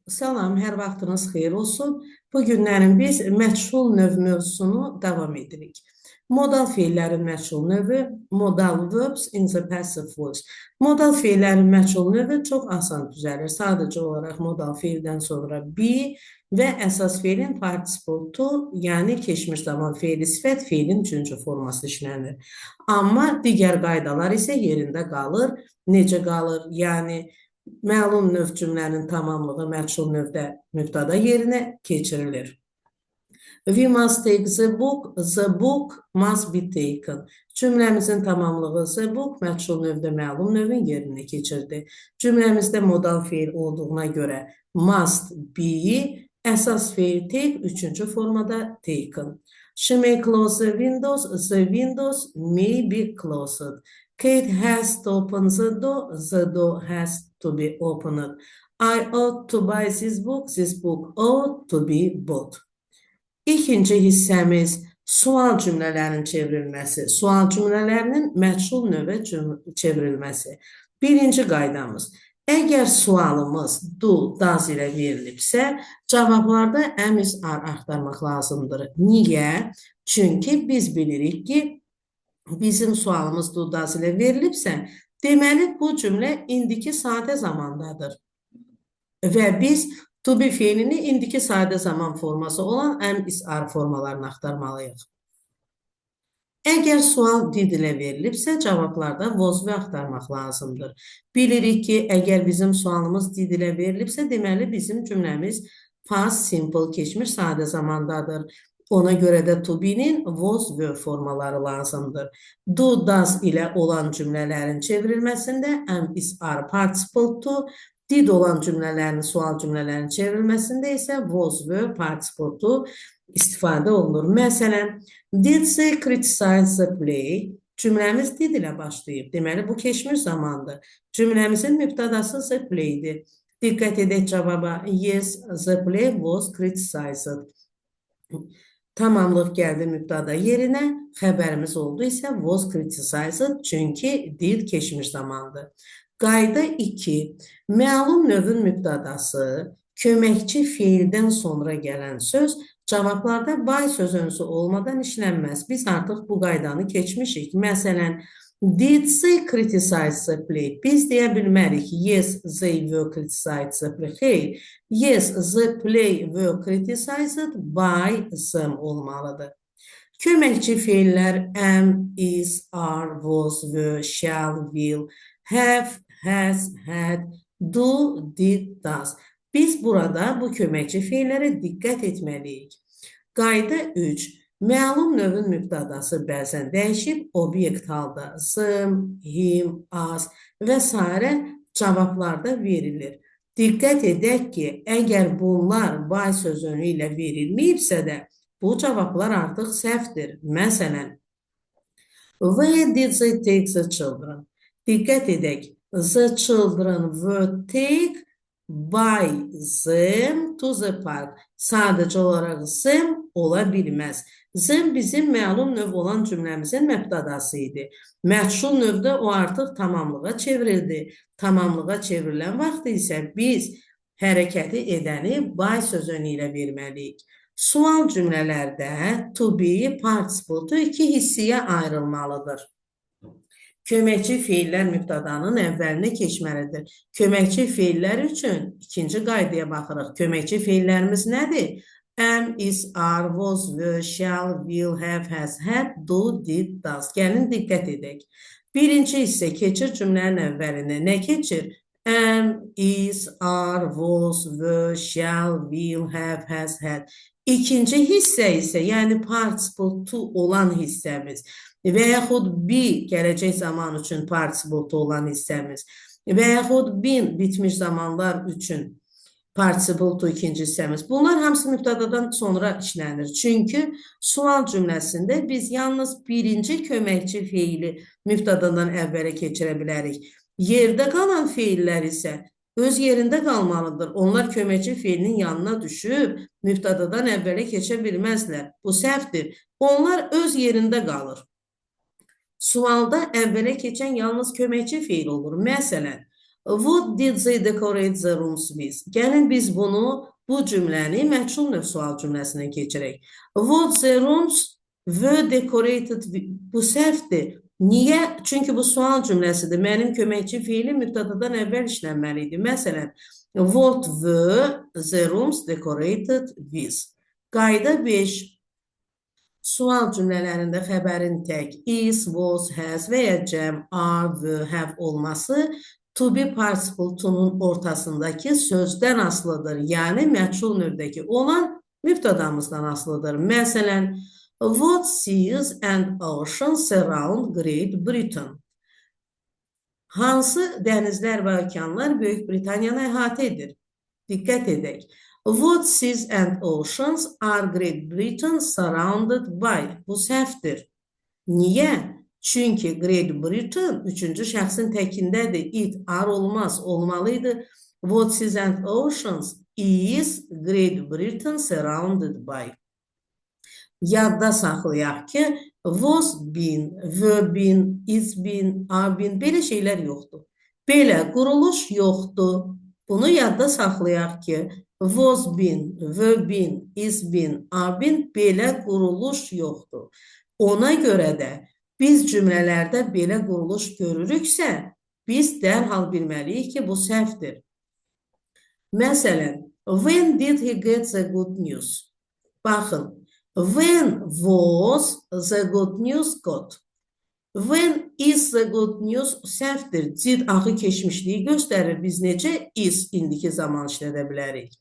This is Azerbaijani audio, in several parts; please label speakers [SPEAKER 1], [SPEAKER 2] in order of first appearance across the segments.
[SPEAKER 1] Salam, hər vaxtınız xeyir olsun. Bu günlərin biz məchul növ mövzusunu davam edirik. Modal feillərin məchul növü, modal verbs in the passive voice. Modal feillərin məchul növü çox asan düzəlir. Sadəcə olaraq modal feildən sonra be və əsas feilin participle to, yəni keçmiş zaman feili sifət feilin üçüncü forması işlənir. Amma digər qaydalar isə yerində qalır. Necə qalır? Yəni məlum növ cümlənin tamamlığı məchul növdə mübtada yerinə keçirilir. We must take the book must be taken. Cümləmizin tamamlığı the book məchul növdə məlum növün yerinə keçirdi. Cümləmizdə modal feil olduğuna görə must be, əsas feil take, üçüncü formada taken. She may close the windows may be closed. Kate has to open the door has to be opened. I ought to buy this book ought to be bought. İkinci hissəmiz sual cümlələrinin çevrilməsi, sual cümlələrinin məchul növə çevrilməsi. Birinci qaydamız, əgər sualımız do, does ilə verilibsə, cavablarda am, is, are axtarmaq lazımdır. Niyə? Çünki biz bilirik ki, bizim sualımız do, does ilə verilibsə, deməli bu cümlə indiki sadə zamandadır. Və biz to be feilini indiki sadə zaman forması olan am, is, are formalarını axtarmalıyıq. Əgər sual did ilə verilibsə, cavablarda was və axtarmaq lazımdır. Bilirik ki, əgər bizim sualımız did ilə verilibsə, deməli bizim cümləmiz past simple keçmiş sadə zamandadır. Ona görə də to be-nin was və formaları lazımdır. Do, does ilə olan cümlələrin çevrilməsində am, is, are participle to, did olan cümlələrin, sual cümlələrin çevrilməsində isə was və participle to istifadə olunur. Məsələn, did they criticize the play? Cümləmiz did ilə başlayıb. Deməli, bu keçmiş zamandır. Cümləmizin mübtədası the play'dir. Diqqət edək cavaba. Yes, the play was criticized. Tamamlıq gəldi mübtada yerinə, xəbərimiz oldu isə was criticized, çünki did keçmiş zamandır. Qayda 2. Məlum növün mübtadası, köməkçi feildən sonra gələn söz cavablarda by sözünüzü olmadan işlənməz. Biz artıq bu qaydanı keçmişik. Məsələn, did they criticize the play? Biz deyə bilmərik. Yes, they were criticized the play. Xeyr. Yes, the play were criticized by them olmalıdır. Köməkçi feillər am, is, are, was, were, shall, will, have, has, had, do, did, does. Biz burada bu köməkçi feillərə diqqət etməliyik. Qayda 3. Məlum növün mübtadası bəzən dəyişib, obyekt halda them, him, us və s. cavablarda verilir. Diqqət edək ki, əgər bunlar by sözünü ilə verilməyibsə də, bu cavablar artıq səhvdir. Məsələn, where did they take the children? Diqqət edək, the children were taken by them to the park. Sadəcə olaraq them ola bilməz. Them bizim məlum növ olan cümləmizin mübtədası idi. Məchul növdə o artıq tamamlığa çevrildi. Tamamlığa çevrilən vaxt isə biz hərəkəti edəni by sözünü ilə verməliyik. Sual cümlələrdə to be, participle to iki hissiyə ayrılmalıdır. Köməkçi feillər mübtadanın əvvəlinə keçməlidir. Köməkçi feillər üçün ikinci qaydaya baxırıq. Köməkçi feillərimiz nədir? Am, is, are, was, were, shall, will, have, has, had, do, did, does. Gəlin diqqət edək. Birinci hissə keçir cümlənin əvvəlinə. Nə keçir? Am, is, are, was, were, shall, will, have, has, had. İkinci hissə isə, yəni participle to olan hissəmiz və yaxud be, gələcək zaman üçün participle to olan hissəmiz və yaxud been, bitmiş zamanlar üçün participle to ikinci hissəmiz. Bunlar hamısı mübtədadan sonra işlənir. Çünki sual cümləsində biz yalnız birinci köməkçi feili mübtədadan əvvələ keçirə bilərik. Yerdə qalan feillər isə öz yerində qalmalıdır. Onlar köməkçi feilinin yanına düşüb mübtədadan əvvələ keçə bilməzlər. Bu səhvdir. Onlar öz yerində qalır. Sualda əvvələ keçən yalnız köməkçi feil olur. Məsələn, What did they decorate the rooms with? Gəlin biz bu cümləni məchul növ sual cümləsinə keçirək. What the rooms were decorated with. Bu səhvdir. Niyə? Çünki bu sual cümləsidir. Mənim köməkçi fiilim mübtədadan əvvəl işlənməlidir. Məsələn, what were the rooms decorated with? Qayda 5. Sual cümlələrində xəbərin tək is, was, has və ya cəm, are, were, have olması to be participle to'nun ortasındakı sözdən asılıdır. Yəni, məchul növdəki olan mübtədamızdan asılıdır. Məsələn, what seas and oceans surround Great Britain? Hansı dənizlər və okeanlar Böyük Britaniyanı əhatə edir? Diqqət edək. What seas and oceans are Great Britain surrounded by? Bu səhvdir. Niyə? Çünki Great Britain üçüncü şəxsin təkindədir. It, are olmaz, olmalıydı. What seas and oceans is Great Britain surrounded by? Yadda saxlayaq ki, was been, were been, is been, are been, belə şeylər yoxdur. Belə quruluş yoxdur. Bunu yadda saxlayaq ki, was been, were been, is been, are been, belə quruluş yoxdur. Ona görə də biz cümlələrdə belə quruluş görürüksə, biz dərhal bilməliyik ki, bu səhvdir. Məsələn, when did he get the good news? Baxın, when was the good news got? When is the good news səhvdir. Did axı keçmişliyi göstərir. Biz necə is indiki zaman işlədə bilərik?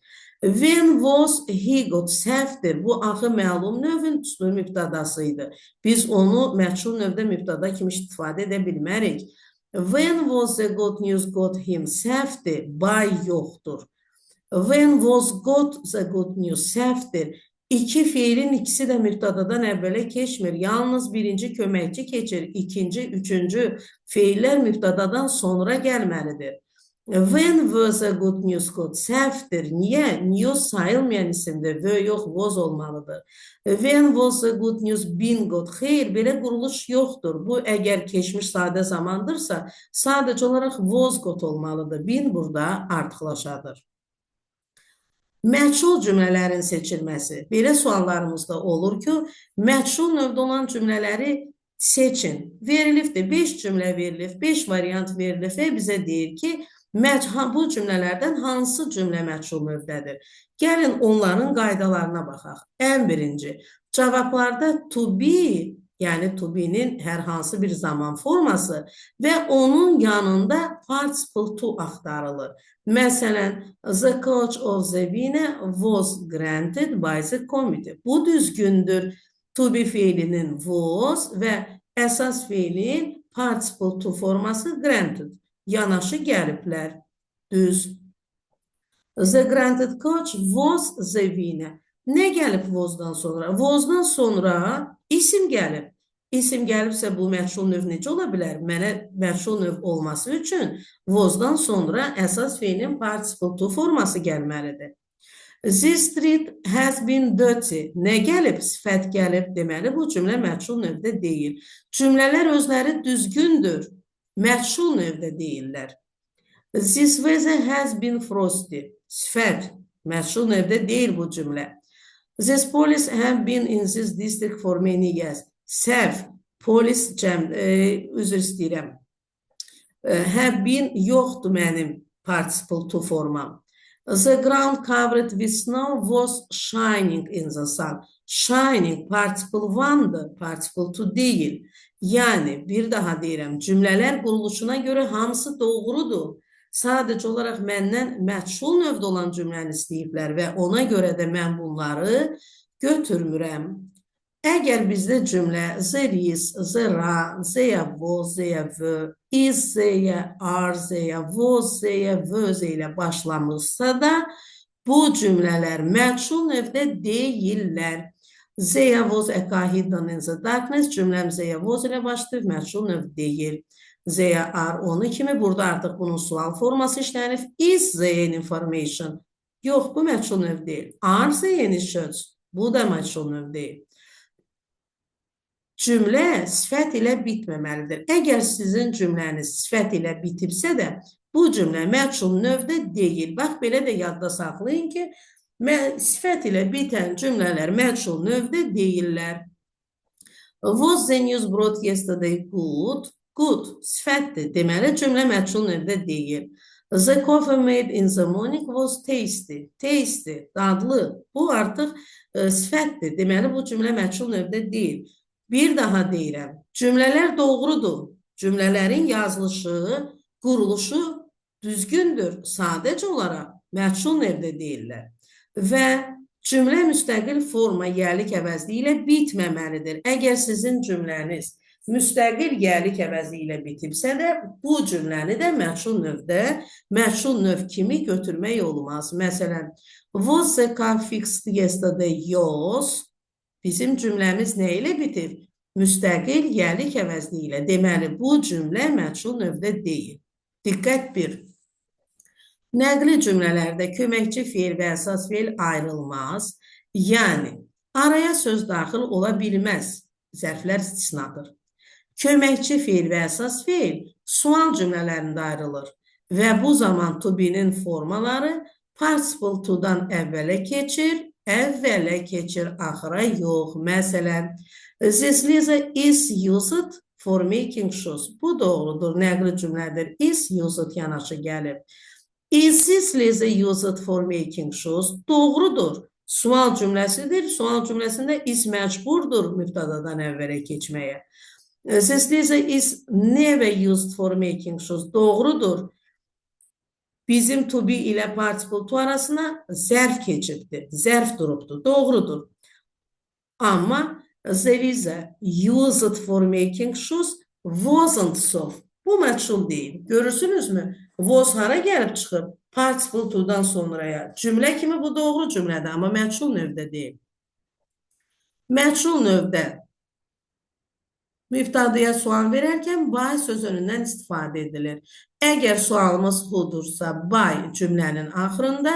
[SPEAKER 1] When was he got səhvdir. Bu axı məlum növün mübtədasıydı. Biz onu məchul növdə mübtəda kimi istifadə edə bilmərik. When was the good news got him səhvdir. By yoxdur. When was got the good news səhvdir. İki fiilin ikisi də mübtədadan əvvələ keçmir. Yalnız birinci köməkçi keçir. İkinci, üçüncü fiillər mübtədadan sonra gəlməlidir. When was the good news got səhvdir. Niyə? News sayılmayan isimdir. Were yox, was olmalıdır. When was the good news been got? Xeyr, belə quruluş yoxdur. Bu, əgər keçmiş sadə zamandırsa, sadəcə olaraq was got olmalıdır. Been burada artıqlaşadır. Məchul cümlələrin seçilməsi. Belə suallarımızda olur ki, məchul növdə olan cümlələri seçin. Verilibdir, 5 cümlə verilib, 5 variant verilib və bizə deyir ki, bu cümlələrdən hansı cümlə məchul növdədir? Gəlin onların qaydalarına baxaq. Ən birinci, cavablarda to be, yəni to be-nin hər hansı bir zaman forması və onun yanında participle to axtarılır. Məsələn, the coach of the winner was granted by the committee. Bu düzgündür. To be fiilinin was və əsas fiilin participle to forması granted. Yanaşı gəliblər. Düz. The granted coach was the winner. Nə gəlib was-dan sonra? Was-dan sonra isim gəlib. İsim gəlibsə bu məchul növ necə ola bilər? Mənə məchul növ olması üçün was-dan sonra əsas fiilin participle to forması gəlməlidir. This street has been dirty. Nə gəlib? Sifət gəlib. Deməli, bu cümlə məchul növdə deyil. Cümlələr özləri düzgündür. Məchul növdə deyirlər. This weather has been frosty. Sifət. Məchul növdə deyil bu cümlə. This police have been in this district for many years. Səhv. Polis üzr istəyirəm. Have been yoxdur mənim participle to formam. The ground covered with snow was shining in the sun. Shining participle one'dır, participle to deyil. Yəni, bir daha deyirəm, cümlələr quruluşuna görə hamısı doğrudur. Sadəcə olaraq məndən məchul növdə olan cümləni istəyiblər və ona görə də mən bunları götürmürəm. Əgər bizdə cümlə there is, there are, there was, there were, is, there are, there was, there were ilə başlamışsa da bu cümlələr məchul növdə deyirlər. There was a car hidden in the darkness cümləm there was ilə başlayır, məchul növ deyil. There are onu kimi burada artıq bunun sual forması işlənir. Is there any information? Yox, bu məchul növ deyil. Are there any shirts? Bu da məchul növ deyil. Cümlə sifət ilə bitməməlidir. Əgər sizin cümləniz sifət ilə bitibsə də, Bu cümlə məchul növdə deyil. Bax, belə də yadda saxlayın ki, sifət ilə bitən cümlələr məchul növdə deyirlər. Was the news brought yesterday good? Good sifətdir. Deməli, cümlə məchul növdə deyil. The coffee made in the morning was tasty. Tasty, dadlı. Bu artıq sifətdir. Deməli, bu cümlə məchul növdə deyil. Bir daha deyirəm. Cümlələr doğrudur. Cümlələrin yazılışı, quruluşu düzgündür. Sadəcə olaraq məchul növdə deyirlər. Və cümlə müstəqil forma yerlik əvəzliyi ilə bitməməlidir. Əgər sizin cümləniz müstəqil yerlik əvəzliyi ilə bitibsə də, bu cümləni də məchul növdə, məchul növ kimi götürmək olmaz. Məsələn, was the car fixed yesterday? Yox. Bizim cümləmiz nə ilə bitib? Müstəqil yerlik əvəzliyi ilə. Deməli, bu cümlə məchul növdə deyil. Diqqət 1. Nəqli cümlələrdə köməkçi feil və əsas feil ayrılmaz. Yəni, araya söz daxil ola bilməz. Zərflər istisnadır. Köməkçi feil və əsas feil sual cümlələrində ayrılır. Və bu zaman to be-nin formaları participle to-dan əvvələ keçir, axıra yox. Məsələn, this Lisa is used for making shoes. Bu doğrudur, nəqli cümlədir. Is used yanaşı gəlib. Is this Lisa used for making shoes? Doğrudur. Sual cümləsidir. Sual cümləsində is məcburdur mübtədadan əvvələ keçməyə. This Lisa is never used for making shoes. Doğrudur. Bizim to be ilə participle to arasına zərf keçibdir. Zərf durubdur. Doğrudur. Amma the Lisa used for making shoes wasn't so. Bu məchul deyil. Görürsünüzmü? Was hara gəlib çıxıb? Participle to-dan sonraya. Cümlə kimi bu doğru cümlədir, amma məchul növdə deyil. Məchul növdə mübtədaya sual verərkən by söz önündən istifadə edilir. Əgər sualımız whodursa, by cümlənin axırında,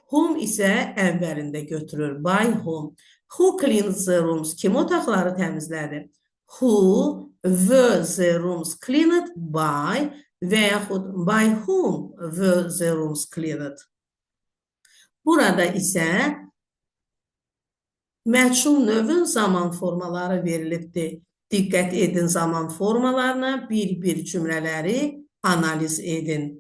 [SPEAKER 1] whom isə əvvəlində götürür. By whom. Who cleans the rooms? Kim otaqları təmizlədi? Who were the rooms cleaned by və yaxud by whom were the rooms cleaned? Burada isə məchul növün zaman formaları verilibdir. Diqqət edin zaman formalarına, bir-bir cümlələri analiz edin.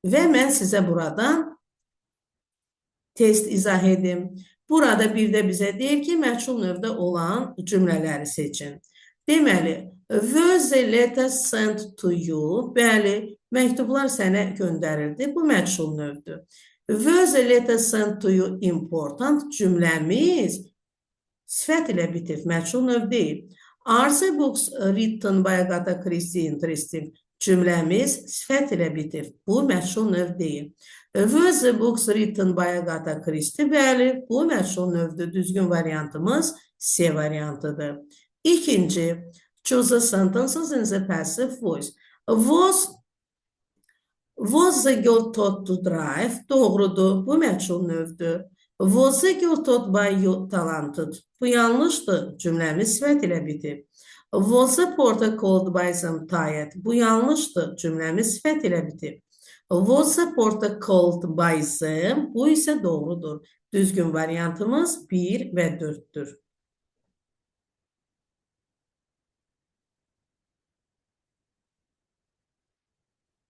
[SPEAKER 1] Və mən sizə buradan test izah edim. Burada bir də bizə deyir ki, məchul növdə olan cümlələri seçin. Deməli, were the letters sent to you? Bəli, məktublar sənə göndərildi. Bu məchul növdür. Were the letters sent to you important? Cümləmiz sifət ilə bitir, məchul növ deyil. Are the books written by Agatha Christie interesting? Cümləmiz sifət ilə bitir. Bu məchul növ deyil. Were the books written by Agatha Christie? Bəli, bu məchul növdür. Düzgün variantımız C variantıdır. İkinci, choose the sentences in the passive voice. Was the girl taught to drive? Doğrudur, bu məchul növdür. Was the girl taught by you talented? Bu yanlışdır, cümləmiz sifət ilə bitir. Was the porter called by them tired? Bu yanlışdır, cümləmiz sifət ilə bitir. Was the porter called by them? Bu isə doğrudur. Düzgün variantımız 1 və 4'tür.